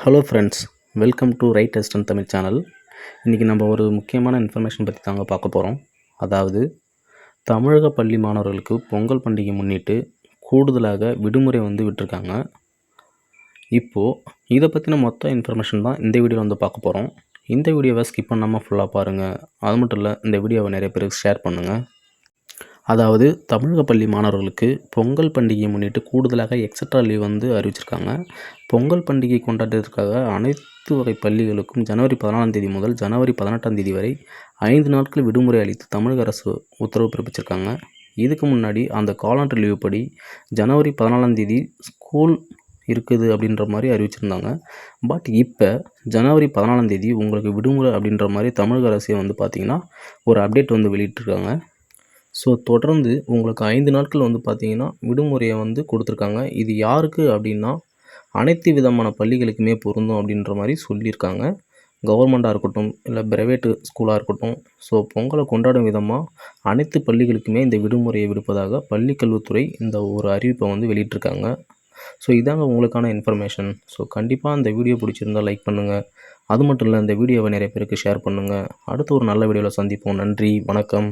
Hello friends, welcome to right test and Tamil channel. இன்றைக்கி நம்ம ஒரு முக்கியமான இன்ஃபர்மேஷன் பற்றி தாங்க பார்க்க போகிறோம். அதாவது தமிழக பள்ளி மாணவர்களுக்கு பொங்கல் பண்டிகை முன்னிட்டு கூடுதலாக விடுமுறை விட்டுருக்காங்க. இப்போது இதை பற்றின மொத்த இன்ஃபர்மேஷன் தான் இந்த வீடியோவில் பார்க்க போகிறோம். இந்த வீடியோவை ஸ்கிப் பண்ணாமல் ஃபுல்லாக பாருங்கள். அது மட்டும் இல்லை, இந்த வீடியோவை நிறைய பேருக்கு ஷேர் பண்ணுங்கள். அதாவது தமிழக பள்ளி மாணவர்களுக்கு பொங்கல் பண்டிகையை முன்னிட்டு கூடுதலாக எக்ஸட்ரா லீவ் அறிவிச்சிருக்காங்க. பொங்கல் பண்டிகை கொண்டாடுறதுக்காக அனைத்து வகை பள்ளிகளுக்கும் ஜனவரி 14ஆம் தேதி முதல் ஜனவரி 18ஆம் தேதி வரை 5 நாட்கள் விடுமுறை அளித்து தமிழக அரசு உத்தரவு பிறப்பிச்சிருக்காங்க. இதுக்கு முன்னாடி அந்த காலண்டர் லீவ் படி ஜனவரி 14ஆம் தேதி ஸ்கூல் இருக்குது அப்படின்ற மாதிரி அறிவிச்சிருந்தாங்க. பட் இப்போ ஜனவரி 14ஆம் தேதி உங்களுக்கு விடுமுறை அப்படின்ற மாதிரி தமிழக அரசே பார்த்திங்கன்னா ஒரு அப்டேட் வெளியிட்டிருக்காங்க. ஸோ தொடர்ந்து உங்களுக்கு 5 நாட்கள் பார்த்திங்கன்னா விடுமுறையை கொடுத்துருக்காங்க. இது யாருக்கு அப்படின்னா அனைத்து விதமான பள்ளிகளுக்குமே பொருந்தும் அப்படின்ற மாதிரி சொல்லியிருக்காங்க. கவர்மெண்ட்டாக இருக்கட்டும், இல்லை ப்ரைவேட்டு ஸ்கூலாக இருக்கட்டும். ஸோ பொங்கலை கொண்டாடும் விதமாக அனைத்து பள்ளிகளுக்குமே இந்த விடுமுறையை விடுப்பதாக பள்ளிக்கல்வித்துறை இந்த ஒரு அறிவிப்பை வெளியிட்டிருக்காங்க. ஸோ இதாங்க உங்களுக்கான இன்ஃபர்மேஷன். ஸோ கண்டிப்பாக இந்த வீடியோ பிடிச்சிருந்தால் லைக் பண்ணுங்கள். அது மட்டும் இல்லை, இந்த வீடியோவை நிறைய பேருக்கு ஷேர் பண்ணுங்கள். அடுத்து ஒரு நல்ல வீடியோவில் சந்திப்போம். நன்றி, வணக்கம்.